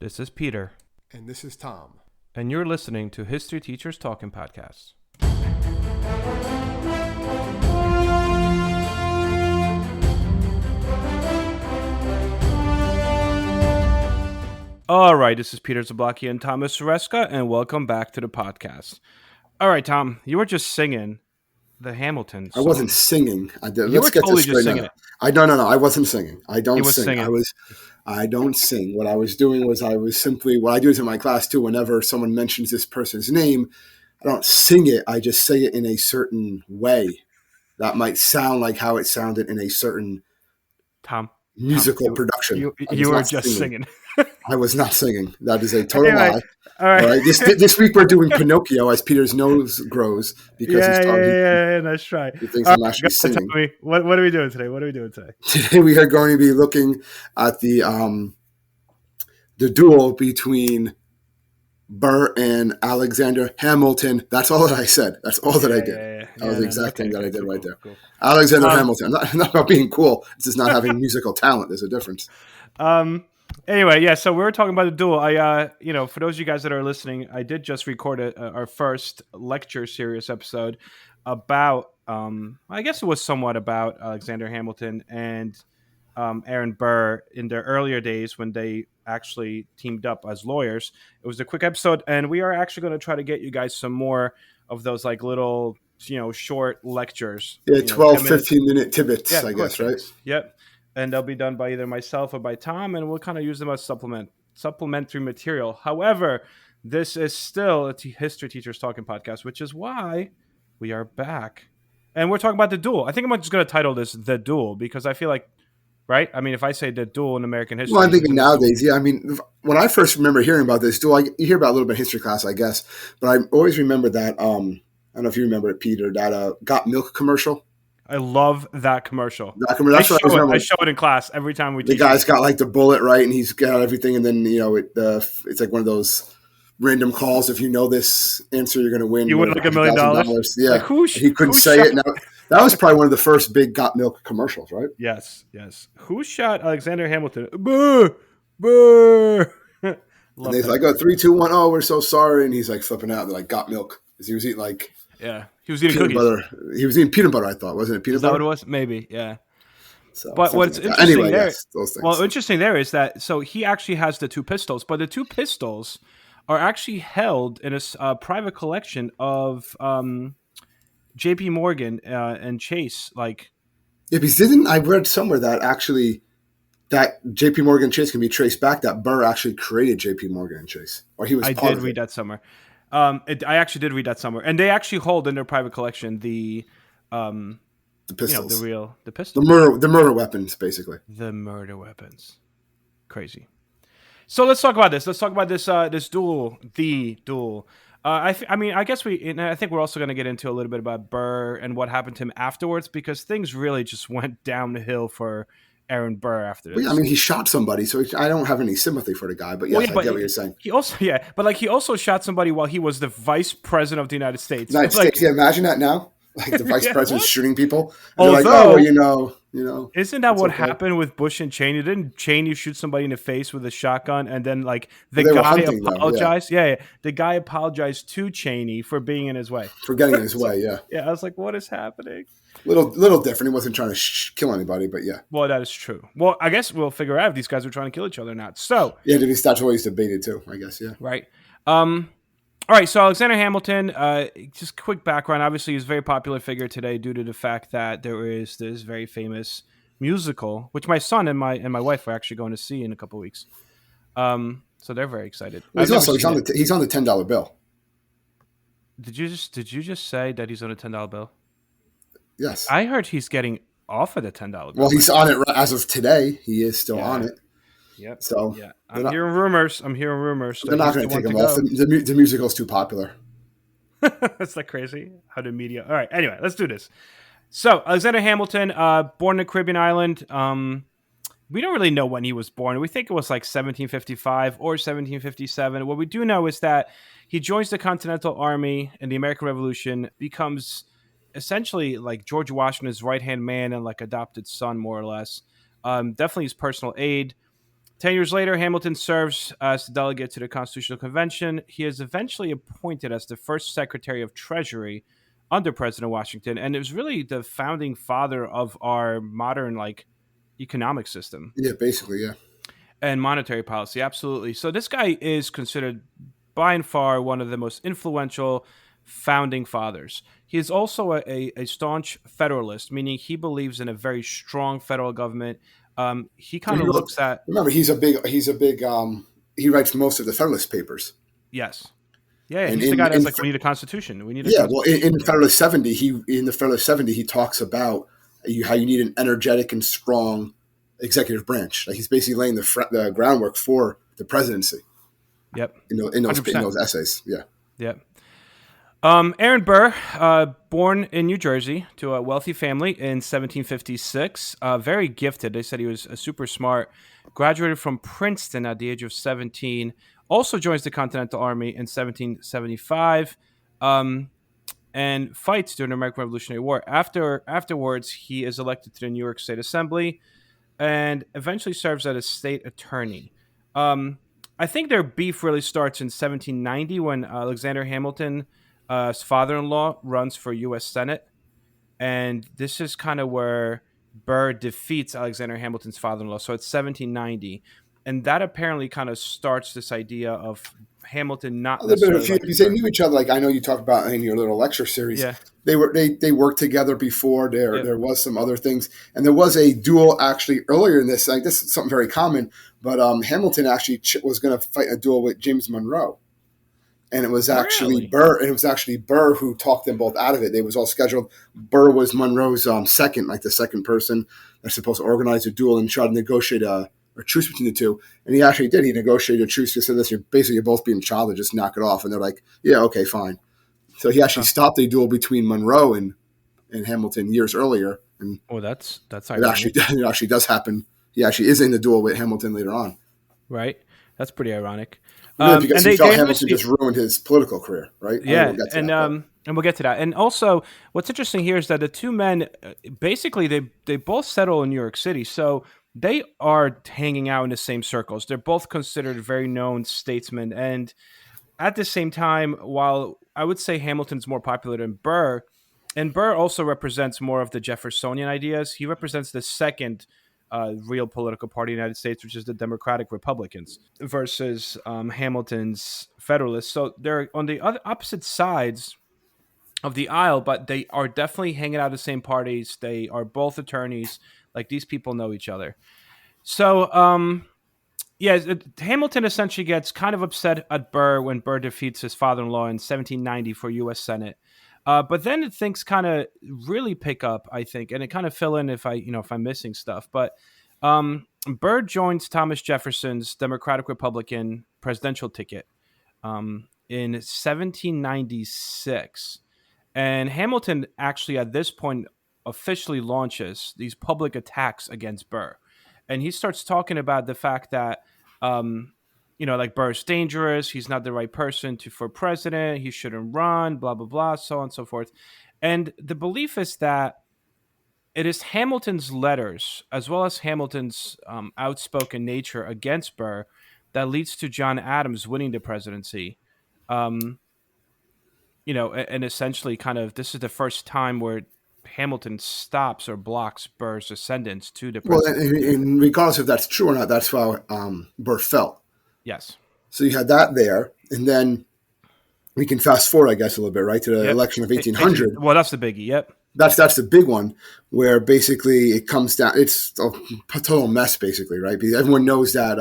This is Peter, And this is Tom. and you're listening to History Teachers Talking Podcasts. All right, this is Peter Zablocki and Thomas Soreska, and welcome back to the podcast. All right, Tom, you were just singing the Hamilton song. I wasn't singing. You were totally just singing it. No. I wasn't singing. I don't He was sing. singing. I don't sing. What I was doing was I do this in my class too. Whenever someone mentions this person's name, I don't sing it. I just say it in a certain way that might sound like how it sounded in a certain musical production. You were just singing. I was not singing. That is a total lie. All right. This week we're doing Pinocchio as Peter's nose grows because That's right. He thinks I'm actually singing. What are we doing today? Today we are going to be looking at the duel between Burr and Alexander Hamilton. That's all that I said. That's all that I did. That was the exact thing that I did right there. Cool. Alexander Hamilton. Not about being cool. It's just not having musical talent. There's a difference. Anyway, yeah, so we were talking about the duel. For those of you guys that are listening, I did just record our first lecture series episode about, I guess it was somewhat about Alexander Hamilton and Aaron Burr in their earlier days when they actually teamed up as lawyers. It was a quick episode, and we are actually going to try to get you guys some more of those like little, short lectures. Yeah, 12, 15-minute tidbits, I guess, right? Yep. And they'll be done by either myself or by Tom, and we'll kind of use them as supplementary material. However, this is still a History Teachers Talking podcast, which is why we are back. And we're talking about the duel. I think I'm just going to title this The Duel because I feel like, right? I mean, if I say the duel in American history. Well, I'm thinking nowadays, yeah. I mean, when I first remember hearing about this duel, you hear about a little bit of history class, I guess. But I always remember that, I don't know if you remember it, Peter, that Got Milk commercial. I love that commercial. I show it in class every time we teach. The guy's got like the bullet, right? And he's got everything. And then, it's like one of those random calls. If you know this answer, you're going to win. You win like $1 million. Yeah. Like he couldn't say it. Now, that was probably one of the first big Got Milk commercials, right? Yes. Who shot Alexander Hamilton? Burr. And he's like, 3, 2, 1. Oh, we're so sorry. And he's like flipping out. They're like, Got Milk. Because he was eating like. Yeah, he was eating peanut cookies. Butter. He was eating peanut butter. I thought, wasn't it peanut butter? Is that what it was? Maybe, yeah. So, but what's like interesting anyway, there? yes, those things. Well, interesting there is that so he actually has the two pistols, but the two pistols are actually held in a private collection of J.P. Morgan and Chase. Like, yeah, because I read somewhere that actually that J.P. Morgan Chase can be traced back. That Burr actually created J.P. Morgan and Chase, or he was. I did read that somewhere. I actually did read that somewhere, and they actually hold in their private collection the pistols, the pistols, the murder weapons, basically. The murder weapons, crazy. So let's talk about this. Let's talk about this duel, the duel. I guess I think we're also going to get into a little bit about Burr and what happened to him afterwards because things really just went downhill for Aaron Burr after this. Well, yeah, I mean, he shot somebody, so I don't have any sympathy for the guy. But yes, I get what you're saying. He also shot somebody while he was the vice president of the United States. Yeah, imagine that now. Like the vice president shooting people. Although, isn't that what happened with Bush and Cheney? Didn't Cheney shoot somebody in the face with a shotgun, and then the guy apologized? The guy apologized to Cheney for being in his way, for getting in his way. Yeah, yeah. I was like, what is happening? Little different. He wasn't trying to kill anybody, but yeah. Well, that is true. Well, I guess we'll figure out if these guys were trying to kill each other or not. So yeah, that's what he's debated too. I guess right. All right. So Alexander Hamilton, just quick background. Obviously, he's a very popular figure today due to the fact that there is this very famous musical, which my son and my wife are actually going to see in a couple of weeks. So they're very excited. Well, he's on the $10 bill. Did you just say that he's on a $10 bill? Yes. I heard he's getting off of the $10 bill. Well, he's on it as of today. He is still on it. Yep. So yeah, I'm hearing rumors. They're not going to take him off. The musical's too popular. That's like crazy. How the media. All right. Anyway, let's do this. So Alexander Hamilton, born in the Caribbean island. We don't really know when he was born. We think it was like 1755 or 1757. What we do know is that he joins the Continental Army in the American Revolution, becomes essentially like George Washington's right-hand man and like adopted son, more or less. Definitely his personal aide. 10 years later, Hamilton serves as the delegate to the Constitutional Convention. He is eventually appointed as the first Secretary of Treasury under President Washington, and it was really the founding father of our modern economic system Yeah, basically, yeah. and monetary policy. Absolutely. So this guy is considered by and far one of the most influential founding fathers. He is also a staunch federalist, meaning he believes in a very strong federal government. He kind of looks at Remember, he writes most of the Federalist Papers. yes, yeah. And He's the guy that's like, we need a constitution. We need a yeah, well, constitution. in the Federalist 70, he talks about how you need an energetic and strong executive branch. Like he's basically laying the groundwork for the presidency. Yep, In those essays. Yeah. yep. Aaron Burr, born in New Jersey to a wealthy family in 1756, very gifted. They said he was super smart. Graduated from Princeton at the age of 17. Also joins the Continental Army in 1775, and fights during the American Revolutionary War. Afterwards, he is elected to the New York State Assembly and eventually serves as a state attorney. I think their beef really starts in 1790 when Alexander Hamilton his father-in-law runs for U.S. Senate, and this is kind of where Burr defeats Alexander Hamilton's father-in-law. So it's 1790, and that apparently kind of starts this idea of Hamilton not necessarily because they knew each other. Like I know you talked about in your little lecture series. Yeah, they worked together before. Yep. There was some other things, and there was a duel actually earlier in this. Like this is something very common, but Hamilton actually was going to fight a duel with James Monroe. And it was actually Burr. And it was actually Burr who talked them both out of it. They was all scheduled. Burr was Monroe's second, like the second person that's supposed to organize a duel and try to negotiate a truce between the two. And he actually did. He negotiated a truce. He said, "Listen, you're both being childish. Just knock it off." And they're like, "Yeah, okay, fine." So he actually stopped a duel between Monroe and Hamilton years earlier. And that's it actually does happen. He actually is in the duel with Hamilton later on. Right. That's pretty ironic. Really, because he felt Hamilton just ruined his political career, right? Yeah, and we'll get to that. And also, what's interesting here is that the two men, basically, they both settle in New York City, so they are hanging out in the same circles. They're both considered very known statesmen, and at the same time, while I would say Hamilton's more popular than Burr, and Burr also represents more of the Jeffersonian ideas. He represents the second real political party in the United States, which is the Democratic Republicans, versus Hamilton's Federalists. So they're on the opposite sides of the aisle, but they are definitely hanging out at the same parties. They are both attorneys. Like these people know each other. So Hamilton essentially gets kind of upset at Burr when Burr defeats his father-in-law in 1790 for U.S. Senate. But then things kind of really pick up, I think, and it kind of fill in if I'm missing stuff. But Burr joins Thomas Jefferson's Democratic Republican presidential ticket in 1796, and Hamilton actually at this point officially launches these public attacks against Burr, and he starts talking about the fact that like Burr's dangerous. He's not the right person for president. He shouldn't run, blah, blah, blah, so on and so forth. And the belief is that it is Hamilton's letters, as well as Hamilton's outspoken nature against Burr, that leads to John Adams winning the presidency. And essentially kind of this is the first time where Hamilton stops or blocks Burr's ascendance to the presidency. Well, and regardless if that's true or not, that's how Burr felt. Yes. So you had that there, and then we can fast forward, I guess, a little bit, right, to the election of 1800. Well, that's the biggie. Yep. That's the big one, where basically it comes down. It's a total mess, basically, right? Because everyone knows that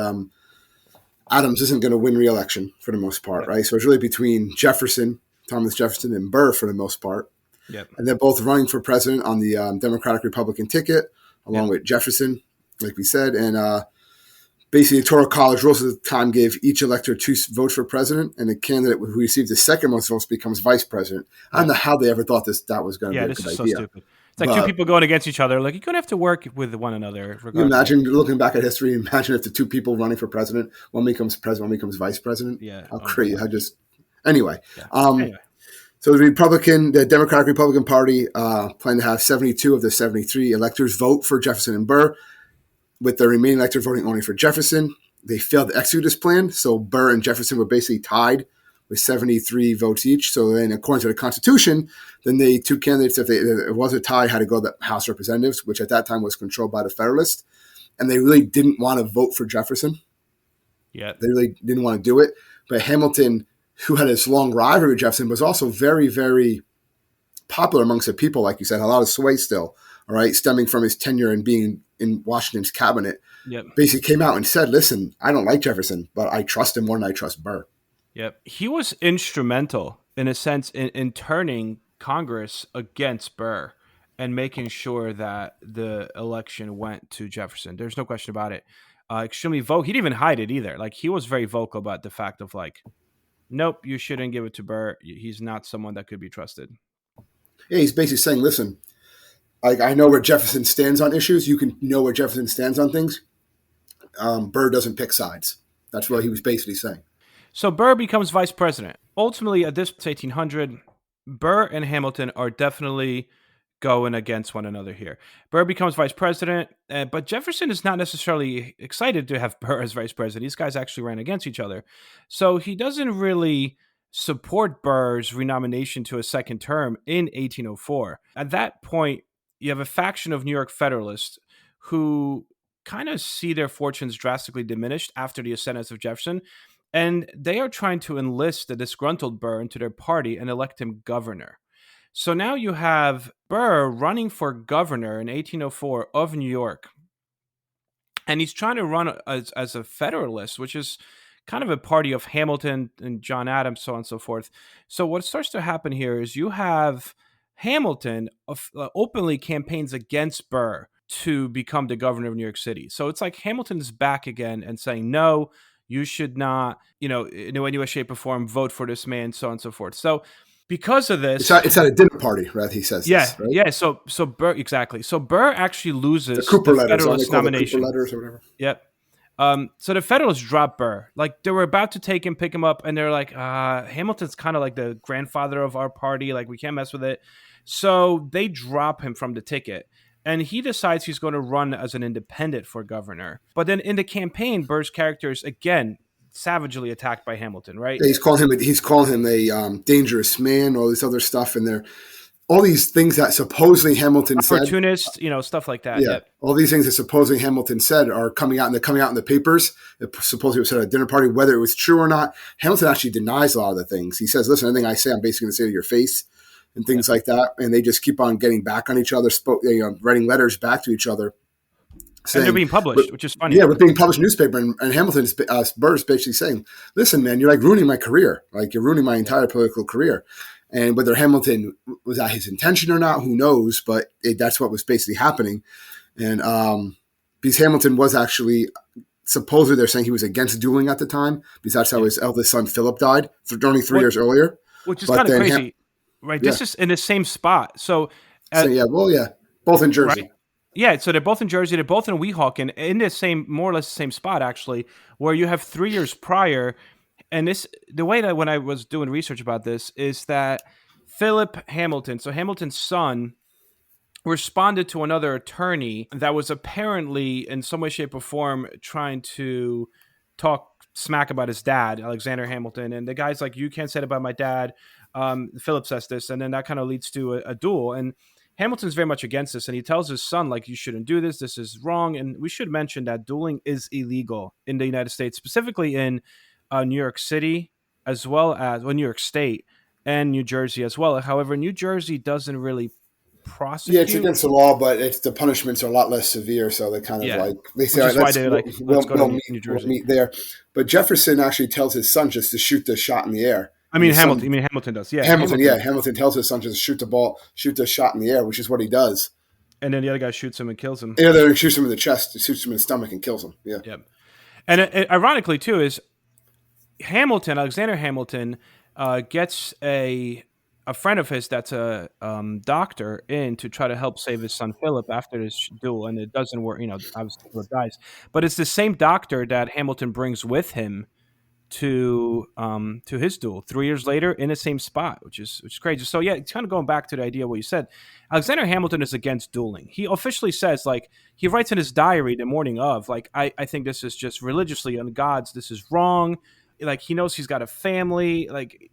Adams isn't going to win re-election for the most part, right? So it's really between Thomas Jefferson, and Burr for the most part. Yep. And they're both running for president on the Democratic Republican ticket, along with Jefferson, like we said, and basically, the Electoral College rules at the time gave each elector 2 votes for president, and the candidate who received the second most votes becomes vice president. I don't know how they ever thought that was going to be a good idea. Yeah, this is so stupid. It's like two people going against each other. Like, you're going to have to work with one another. You imagine, looking back at history, imagine if the two people running for president, one becomes president, one becomes vice president. Yeah. How crazy. Anyway. Yeah. So the Democratic Republican Party plan to have 72 of the 73 electors vote for Jefferson and Burr, with the remaining electors voting only for Jefferson. they failed to execute this plan. So Burr and Jefferson were basically tied with 73 votes each. So then, according to the Constitution, then the two candidates, if it was a tie, had to go to the House of Representatives, which at that time was controlled by the Federalists. And they really didn't want to vote for Jefferson. Yeah. They really didn't want to do it. But Hamilton, who had this long rivalry with Jefferson, was also very, very popular amongst the people, like you said, a lot of sway still, all right, stemming from his tenure and being in Washington's cabinet. Yep. Basically came out and said, listen, I don't like Jefferson, but I trust him more than I trust Burr. Yep. He was instrumental, in a sense, in turning Congress against Burr and making sure that the election went to Jefferson. There's no question about it. Extremely vocal. He didn't even hide it either. Like, he was very vocal about the fact of, like, nope, you shouldn't give it to Burr. He's not someone that could be trusted. Yeah, he's basically saying, listen, like, I know where Jefferson stands on issues. You can know where Jefferson stands on things. Burr doesn't pick sides. That's what he was basically saying. So Burr becomes vice president. Ultimately, at this 1800, Burr and Hamilton are definitely going against one another here. Burr becomes vice president, but Jefferson is not necessarily excited to have Burr as vice president. These guys actually ran against each other. So he doesn't really support Burr's renomination to a second term in 1804. At that point, you have a faction of New York Federalists who kind of see their fortunes drastically diminished after the ascendance of Jefferson, and they are trying to enlist the disgruntled Burr into their party and elect him governor. So now you have Burr running for governor in 1804 of New York. And he's trying to run as a Federalist, which is kind of a party of Hamilton and John Adams, so on and so forth. So what starts to happen here is you have Hamilton openly campaigns against Burr to become the governor of New York City. So it's like Hamilton is back again and saying, no, you should not, in any way, shape, or form vote for this man, so on and so forth. So because of this, it's at a dinner party, right? He says, yeah, this, right? yeah. So Burr, exactly. So Burr actually loses the Cooper the letters, Federalist nomination. Cooper letters or whatever. Yep. So the Federalists drop Burr. Like, they were about to pick him up, and they're like, Hamilton's kind of like the grandfather of our party. Like, we can't mess with it. So they drop him from the ticket. And he decides he's going to run as an independent for governor. But then in the campaign, Burr's character is, again, savagely attacked by Hamilton, right? Yeah, he's calling him a dangerous man, all this other stuff, and they're all these things that supposedly Hamilton opportunist, said, stuff like that. Yeah, yep. All these things that supposedly Hamilton said are coming out, and they're coming out in the papers. It supposedly was said at a dinner party, whether it was true or not. Hamilton actually denies a lot of the things. He says, "Listen, anything I say, I'm basically going to say to your face," and things like that. And they just keep on getting back on each other, writing letters back to each other. Saying, and they're being published, which is funny. Yeah, we're being published in newspaper, and Hamilton Burr is basically saying, "Listen, man, you're like ruining my career. Like, you're ruining my entire political career." And whether Hamilton was that his intention or not, who knows? But that's what was basically happening. And because Hamilton was actually supposedly, they're saying he was against dueling at the time, because that's how his eldest son Philip died only 3 years earlier. Which is kind of crazy, right? Yeah. This is in the same spot. So both in Jersey. Right? Yeah, so they're both in Jersey. They're both in Weehawken, in the same, more or less the same spot, actually, where you have 3 years prior. And the way that when I was doing research about this is that Philip Hamilton, so Hamilton's son, responded to another attorney that was apparently in some way, shape, or form trying to talk smack about his dad, Alexander Hamilton. And the guy's like, you can't say it about my dad. Philip says this. And then that kind of leads to a duel. And Hamilton's very much against this, and he tells his son, like, you shouldn't do this. This is wrong. And we should mention that dueling is illegal in the United States, specifically in New York City, as well as New York State and New Jersey as well. However, New Jersey doesn't really prosecute. Yeah, it's against the law, but the punishments are a lot less severe. So they kind of they say, let's go to New Jersey. We'll meet there. But Jefferson actually tells his son just to shoot the shot in the air. Hamilton does. Yeah, Hamilton tells his son just to shoot the shot in the air, which is what he does. And then the other guy shoots him and kills him. Yeah, then he shoots him in the chest, shoots him in the stomach, and kills him. Yeah. Yep. And ironically too is Alexander Hamilton, gets a friend of his that's a doctor in to try to help save his son Philip after this duel, and it doesn't work. Obviously Philip dies, but it's the same doctor that Hamilton brings with him to his duel 3 years later in the same spot, which is crazy. So yeah, it's kind of going back to the idea of what you said. Alexander Hamilton is against dueling. He officially says, like, he writes in his diary the morning of, like, I think this is just religiously on God's, this is wrong. Like, he knows he's got a family. Like,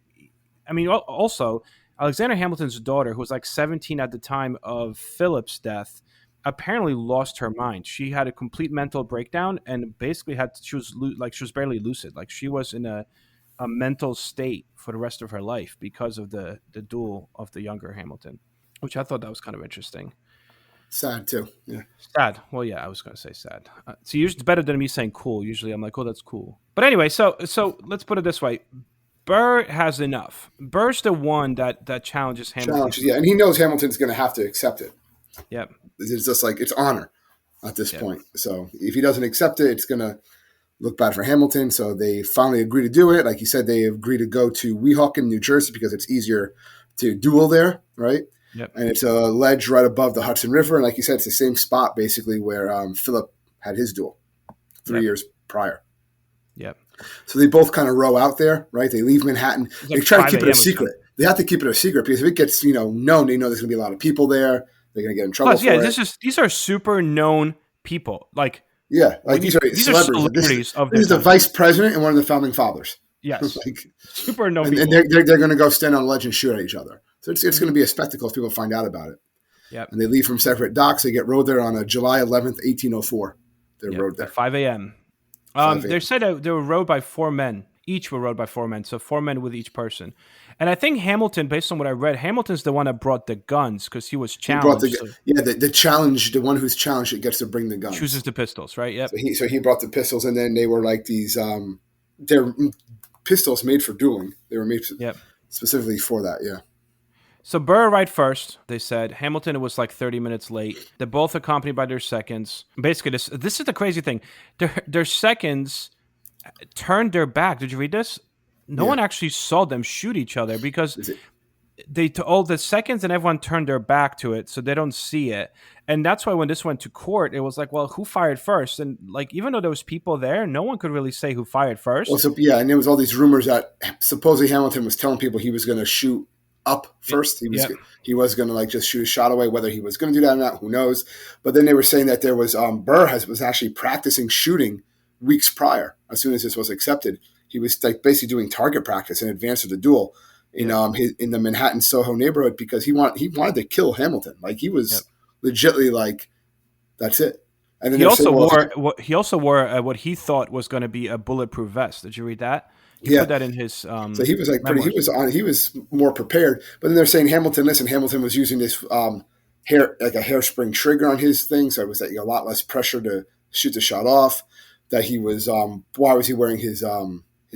I mean, also Alexander Hamilton's daughter, who was like 17 at the time of Philip's death, apparently lost her mind. She had a complete mental breakdown and basically she was barely lucid. Like, she was in a mental state for the rest of her life because of the duel of the younger Hamilton, which I thought that was kind of interesting. Sad too. Yeah. Sad. Well, yeah, I was going to say sad. So usually it's better than me saying cool. Usually I'm like, oh, that's cool. But anyway, so let's put it this way. Burr has enough. Burr's the one that challenges Hamilton. Yeah, and he knows Hamilton's going to have to accept it. Yep. It's just like, it's honor at this point. So if he doesn't accept it, it's going to look bad for Hamilton. So they finally agree to do it. Like you said, they agree to go to Weehawken, New Jersey, because it's easier to duel there, right? Yep. And it's a ledge right above the Hudson River. And like you said, it's the same spot basically where Philip had his duel 3 years prior. Yep. So they both kind of row out there, right? They leave Manhattan. They try to keep it a secret. They have to keep it a secret because if it gets, known, they know there's going to be a lot of people there. They're going to get in trouble. Plus, these are super known people. Like, yeah, like these are celebrities. This is the vice president and one of the founding fathers. Yes, like, super known people. And they're going to go stand on a ledge and shoot at each other. So it's going to be a spectacle if people find out about it. Yep. And they leave from separate docks. They get rowed there on July 11th, 1804. They're rowed there at 5 a.m. They said they were rowed by 4 men. Each were rowed by 4 men, so 4 men with each person. And I think Hamilton, based on what I read, Hamilton's the one that brought the guns because he was challenged. The challenge, the one who's challenged, it gets to bring the guns. Chooses the pistols, right? Yep. So he brought the pistols, and then they were like these. They're pistols made for dueling. They were made specifically for that. Yeah. So Burr arrived first, they said. Hamilton was like 30 minutes late. They're both accompanied by their seconds. Basically, this is the crazy thing. Their seconds turned their back. Did you read this? No one actually saw them shoot each other because all the seconds and everyone turned their back to it, so they don't see it. And that's why when this went to court, it was like, well, who fired first? And like, even though there was people there, no one could really say who fired first. Well, and there was all these rumors that supposedly Hamilton was telling people he was going to shoot up first. He was going to like just shoot a shot away. Whether he was going to do that or not, who knows? But then they were saying that there was Burr was actually practicing shooting weeks prior. As soon as this was accepted, he was like basically doing target practice in advance of the duel in the Manhattan Soho neighborhood because he wanted to kill Hamilton. Like he was legitimately like, that's it. And then he also wore what he thought was going to be a bulletproof vest. Did you read that? He put that in his. So he was like he was more prepared. But then they're saying Hamilton was using this hairspring trigger on his thing, so it was like a lot less pressure to shoot the shot off. That he was why was he wearing his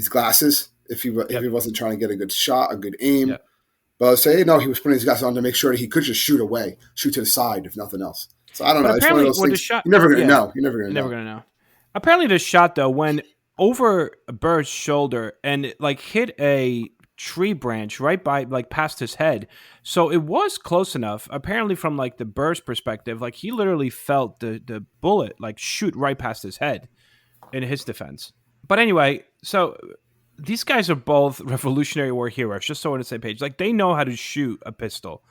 glasses if he wasn't trying to get a good shot, a good aim? Yep. But I was saying no, he was putting his glasses on to make sure that he could just shoot away, shoot to the side if nothing else. So I don't know. It's one of those things. You're never going to know. You're never going to know. Apparently, the shot though went over Burr's shoulder and it, like hit a tree branch right by like past his head. So it was close enough. Apparently, from like the Burr's perspective, like he literally felt the bullet like shoot right past his head. In his defense. But anyway, so these guys are both Revolutionary War heroes, just so we're on the same page. Like, they know how to shoot a pistol.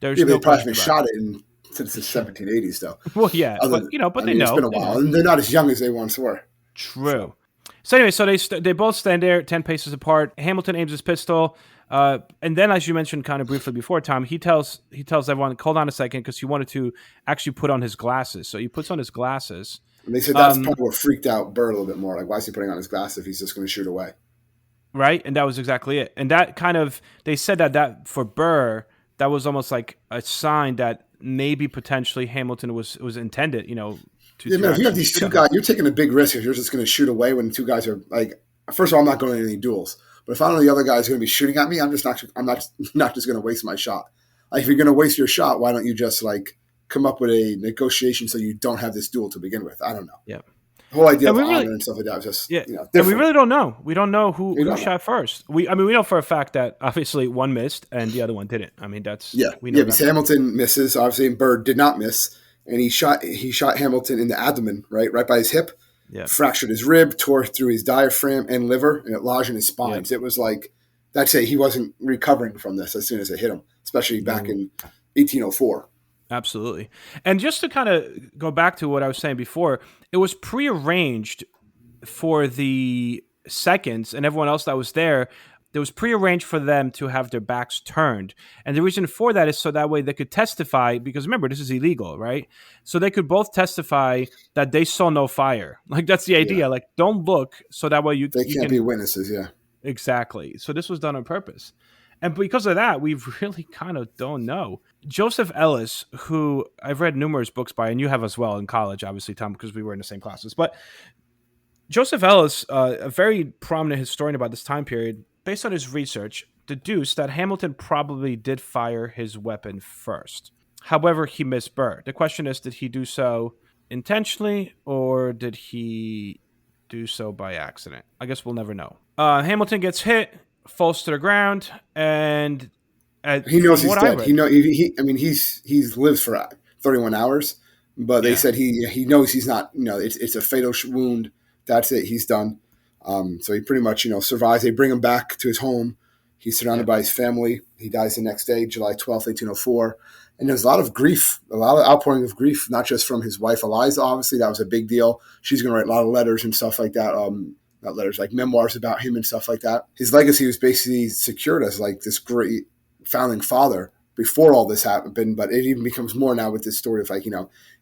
They probably haven't shot it since the 1780s, though. Well, yeah, but they know. It's been a while, and they're not as young as they once were. True. So anyway, they both stand there 10 paces apart. Hamilton aims his pistol, and then, as you mentioned kind of briefly before, Tom, he tells everyone, hold on a second, because he wanted to actually put on his glasses. So he puts on his glasses. And they said that's probably what freaked out Burr a little bit more. Like, why is he putting on his glasses if he's just going to shoot away? Right, and that was exactly it. And that kind of, they said that for Burr, that was almost like a sign that maybe potentially Hamilton was intended, if you have these two guys, you're taking a big risk if you're just going to shoot away when the two guys are like, first of all, I'm not going to any duels. But if I know the other guy's going to be shooting at me, I'm not just going to waste my shot. Like, if you're going to waste your shot, why don't you just like come up with a negotiation so you don't have this duel to begin with? I don't know. Yeah. The whole idea of honor and stuff like that was just different. And we really don't know. We don't know who shot first. We know for a fact that obviously one missed and the other one didn't. I mean, we know because Hamilton misses. Obviously, Burr did not miss, and he shot Hamilton in the abdomen, right by his hip. Yep. fractured his rib, tore through his diaphragm and liver, and it lodged in his Yep. spines. It was like, that's it. He wasn't recovering from this as soon as it hit him, especially back No. in 1804. Absolutely. And just to kind of go back to what I was saying before, it was prearranged for the seconds and everyone else that was there. It was prearranged for them to have their backs turned. And the reason for that is so that way they could testify, because remember, this is illegal, right? So they could both testify that they saw no fire. Like, that's the Yeah. idea. Like, don't look, so that way They you can't can. be witnesses. Yeah. Exactly. So this was done on purpose. And because of that, we really kind of don't know. Joseph Ellis, who I've read numerous books by, and you have as well in college, obviously, Tom, because we were in the same classes. But Joseph Ellis, a very prominent historian about this time period, based on his research, deduced that Hamilton probably did fire his weapon first. However, he missed Burr. The question is, did he do so intentionally or did he do so by accident? I guess we'll never know. Hamilton gets hit, falls to the ground, and He knows from he's what I dead. read, I mean, he's lives for 31 hours, but they yeah, said he knows he's not. It's a fatal wound. That's it. He's done. So he pretty much survives. They bring him back to his home. He's surrounded yeah, by his family. He dies the next day, July 12th, 1804. And there's a lot of grief, a lot of outpouring of grief, not just from his wife Eliza. Obviously, that was a big deal. She's going to write a lot of letters and stuff like that. Not letters, like memoirs about him and stuff like that. His legacy was basically secured as like this great founding father before all this happened, but it even becomes more now with this story of like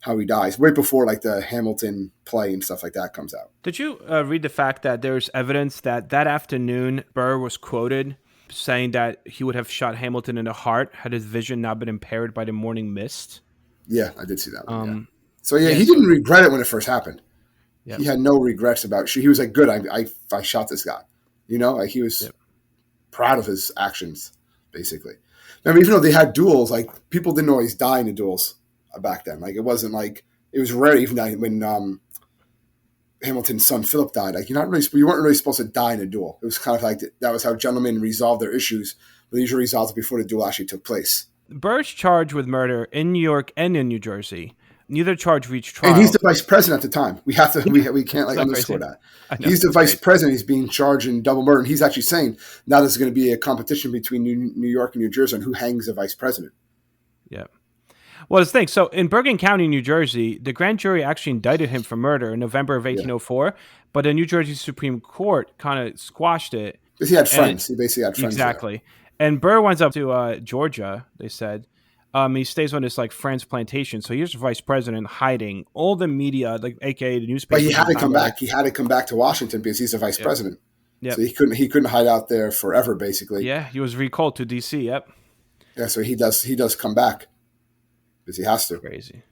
how he dies right before like the Hamilton play and stuff like that comes out. did you read the fact that there's evidence that afternoon Burr was quoted saying that he would have shot Hamilton in the heart had his vision not been impaired by the morning mist? Yeah, I did see that one. Yeah. Um, So yeah, yeah, he so didn't regret it when it first happened. yep, He had no regrets about. He was like, "Good, I shot this guy." Like he was yep, proud of his actions, basically. I mean, even though they had duels, like people didn't always die in the duels back then. Like it wasn't like it was rare even when Hamilton's son Philip died. Like you weren't really supposed to die in a duel. It was kind of like that was how gentlemen resolved their issues. But they usually resolved it before the duel actually took place. Burr's charged with murder in New York and in New Jersey. Neither charge reached And he's trial. the vice president at the time. We have to we can't like Isn't that underscore crazy? that. I know, He's the it's vice crazy. president. He's being charged in double murder. And he's actually saying now there's going to be a competition between New York and New Jersey on who hangs the vice president. Yeah. Well, the thing. So in Bergen County, New Jersey, the grand jury actually indicted him for murder in November of Yeah, 1804, but the New Jersey Supreme Court kind of squashed it. because he had And friends. He basically had friends there. exactly. And Burr winds up to Georgia, they said. He stays on this like France plantation. So here's the vice president hiding. All the media, like AKA the But newspapers, he at had the to time come were like, back. He had to come back to Washington because he's the vice yep, president. yep, So he couldn't hide out there forever, basically. yeah. He was recalled to DC. Yep, Yeah, so he does come back because he has to. crazy.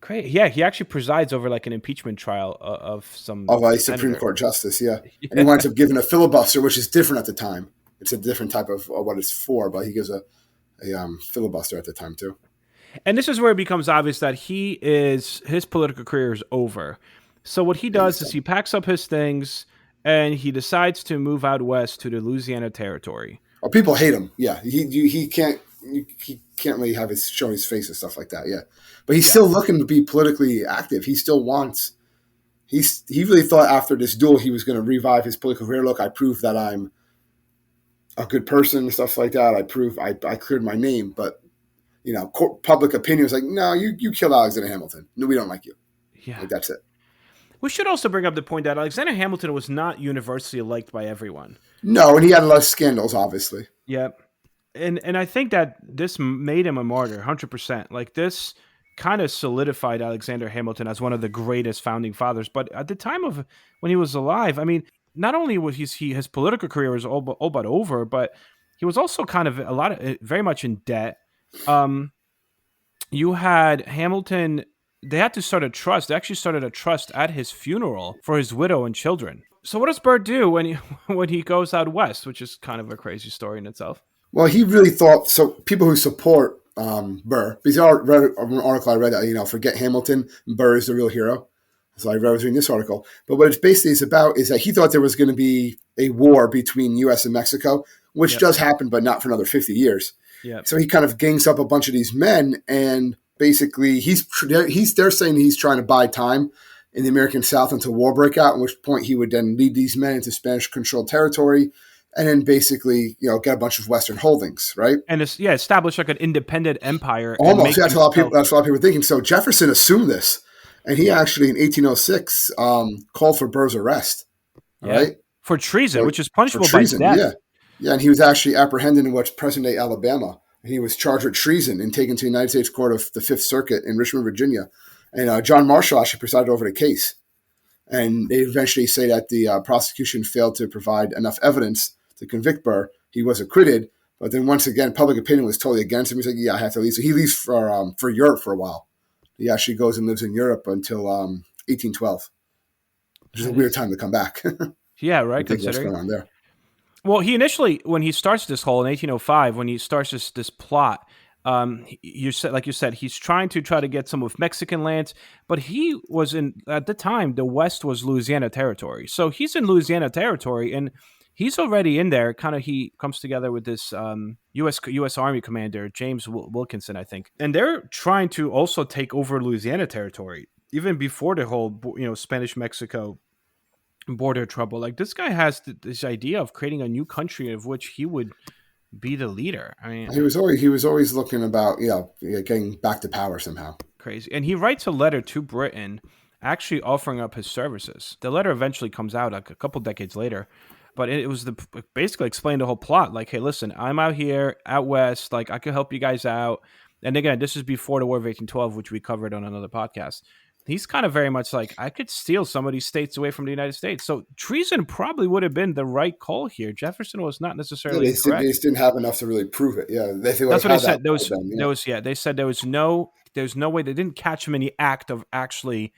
Great. Yeah, he actually presides over like an impeachment trial of some Of a Supreme senator. Court justice, yeah. And he Yeah, winds up giving a filibuster, which is different at the time. It's a different type of what it's for, but he gives a filibuster at the time too. and this is where it becomes obvious that his political career is over. So what he Yeah, he's does is done. he packs up his things and he decides to move out west to the Louisiana Territory. Oh, people hate him. Yeah, he can't really have show his face and stuff like that. Yeah, but he's Yeah, still looking to be politically active. He still wants. He really thought after this duel he was going to revive his political career. Look, I proved that I'm a good person and stuff like that. I cleared my name, but public opinion was like, no, you killed Alexander Hamilton. No, we don't like you. yeah. Like that's it. We should also bring up the point that Alexander Hamilton was not universally liked by everyone. No, and he had a lot of scandals, obviously. Yep. And I think that this made him a martyr, 100%. Like this kind of solidified Alexander Hamilton as one of the greatest founding fathers. But at the time of when he was alive, I mean, not only was his political career was all but over, but he was also kind of very much in debt. You had Hamilton. They had to start a trust. They actually started a trust at his funeral for his widow and children. So what does Burr do when he when he goes out west, which is kind of a crazy story in itself? Well, he really thought so. People who support Burr, because I read an article I read that forget Hamilton, Burr is the real hero. So I was reading this article, but what it's basically is about is that he thought there was going to be a war between U.S. and Mexico, which Yep. does happen, but not for another 50 years. Yeah. So he kind of gangs up a bunch of these men, and basically they're saying he's trying to buy time in the American South until war broke out, at which point he would then lead these men into Spanish-controlled territory and then basically, get a bunch of Western holdings, right? And it's, yeah, establish like an independent empire and Almost. make Yeah, himself that's what a lot of people were thinking. So Jefferson assumed this, and he actually in 1806 called for Burr's arrest. All yeah right, for treason, so which is for punishable by treason, death. yeah, yeah, and he was actually apprehended in what's present day Alabama. He was charged with treason and taken to the United States Court of the Fifth Circuit in Richmond, Virginia. And John Marshall actually presided over the case. And they eventually say that the prosecution failed to provide enough evidence to convict Burr. He was acquitted, but then once again, public opinion was totally against him. He's like, "Yeah, I have to leave." So he leaves for Europe for a while. He actually goes and lives in Europe until 1812, which is a That weird is, time to come back. yeah, right. I think what's Considering, going on there. well, he initially, when he starts this whole in 1805, when he starts this plot, you said, like you said, he's trying to get some of Mexican lands, but he was in, at the time, the West was Louisiana territory, so he's in Louisiana territory, and he's already in there. Kind of, he comes together with this U.S. Army commander James Wilkinson, I think, and they're trying to also take over Louisiana territory even before the whole Spanish Mexico border trouble. Like, this guy has this idea of creating a new country of which he would be the leader. I mean, He was always looking about getting back to power somehow. crazy. And he writes a letter to Britain actually offering up his services. The letter eventually comes out like a couple decades later, but it was basically explained the whole plot. Like, hey, listen, I'm out here out west. Like, I could help you guys out. And again, this is before the War of 1812, which we covered on another podcast. He's kind of very much like, I could steal some of these states away from the United States. So treason probably would have been the right call here. Jefferson was not Yeah, necessarily they incorrect. just didn't have enough to really prove it. Yeah, they would That's have what they had that said. by then. Yeah. Yeah, they said there's no way. They didn't catch him in the act of actually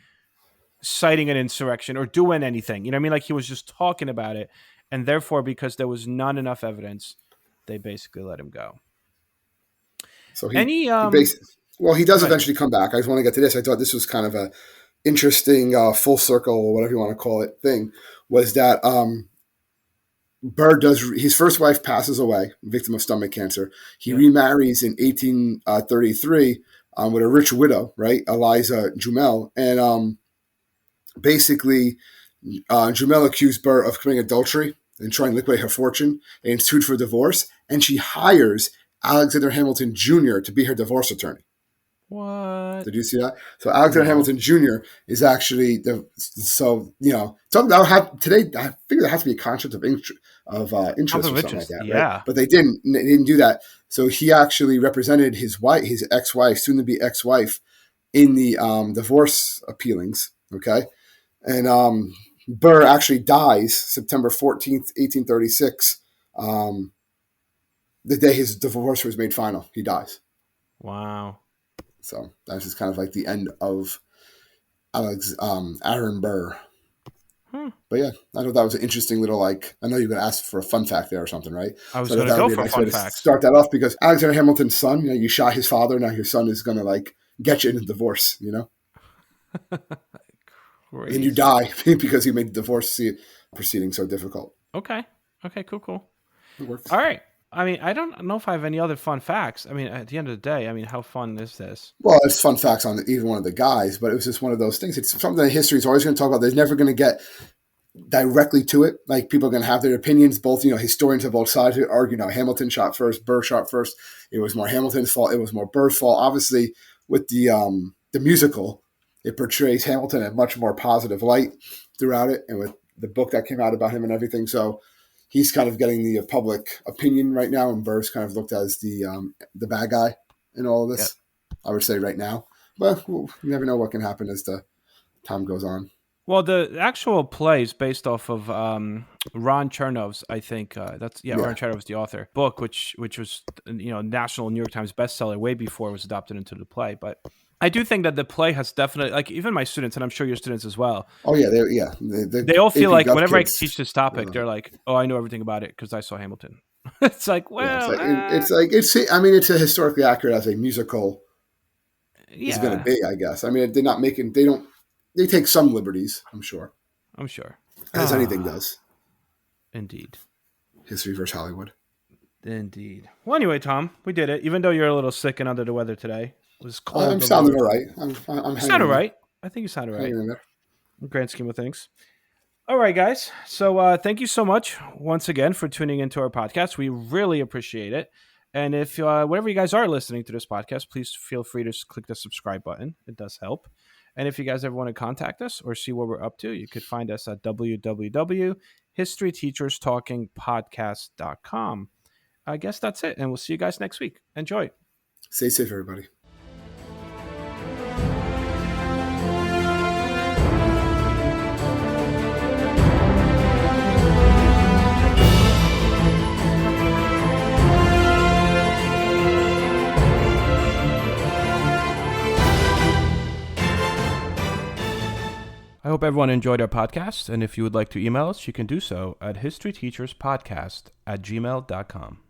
citing an insurrection or doing anything. You know what I mean? Like, he was just talking about it, and therefore, because there was not enough evidence, they basically let him go. So Any he basically, well, he does go ahead. eventually come back. I just want to get to this. I thought this was kind of a interesting full circle, or whatever you want to call it, thing. Was that Burr does his first wife passes away, victim of stomach cancer. He Yeah. remarries in 1833 with a rich widow, right, Eliza Jumel, and basically Jumel accused Burr of committing adultery and trying to liquidate her fortune and sued for divorce. And she hires Alexander Hamilton Jr. to be her divorce attorney. What? Did you see that? So Alexander No. Hamilton Jr. is actually talking about how today. I figure there has to be a conflict of interest or something like that, right? Yeah. But they didn't do that. So he actually represented his wife, his ex-wife, soon to be ex-wife, in the divorce appealings. Okay, and Burr actually dies September 14th, 1836. The day his divorce was made final, he dies. Wow. So that's just kind of like the end of Aaron Burr. But yeah, I thought that was an interesting little, like, I know you're going to ask for a fun fact there or something, right? I was So going to that go would be a for nice way fun to facts. start that off, because Alexander Hamilton's son, you shot his father, now your son is going to like get you in a divorce, Crazy. and you die because you made the divorce proceeding so difficult. Okay. Cool. It works. All right. I mean, I don't know if I have any other fun facts. I mean, at the end of the day, I mean, how fun is this? Well, it's fun facts on even one of the guys, but it was just one of those things. It's something that history is always going to talk about. There's never going to get directly to it. Like, people are going to have their opinions. Both, historians of both sides argue, Hamilton shot first, Burr shot first. It was more Hamilton's fault. It was more Burr's fault. Obviously, with the musical, it portrays Hamilton in a much more positive light throughout it, and with the book that came out about him and everything. So he's kind of getting the public opinion right now, and Burr's kind of looked as the bad guy in all of this. Yep. I would say right now, but you never know what can happen as the time goes on. Well, the actual play is based off of Ron Chernow's, I think. Ron Chernow's the author. Book, which was national New York Times bestseller way before it was adopted into the play. But I do think that the play has definitely, like, even my students, and I'm sure your students as well. Oh yeah, they all feel like whenever kids, I teach this topic, they're like, "Oh, I know everything about it because I saw Hamilton." It's like, well, it's a historically accurate as a musical. Is going to be, I guess. I mean, they're not making. They take some liberties, I'm sure. As anything does. Indeed. History versus Hollywood. Indeed. Well, anyway, Tom, we did it. Even though you're a little sick and under the weather today. It was cold. I'm sounding all right. I'm you sound all right. I think you sound all right. Grand scheme of things. All right, guys. So thank you so much once again for tuning into our podcast. We really appreciate it. And if whenever you guys are listening to this podcast, please feel free to click the subscribe button. It does help. And if you guys ever want to contact us or see what we're up to, you could find us at www.historyteacherstalkingpodcast.com. I guess that's it. And we'll see you guys next week. Enjoy. Stay safe, everybody. I hope everyone enjoyed our podcast, and if you would like to email us, you can do so at historyteacherspodcast@gmail.com.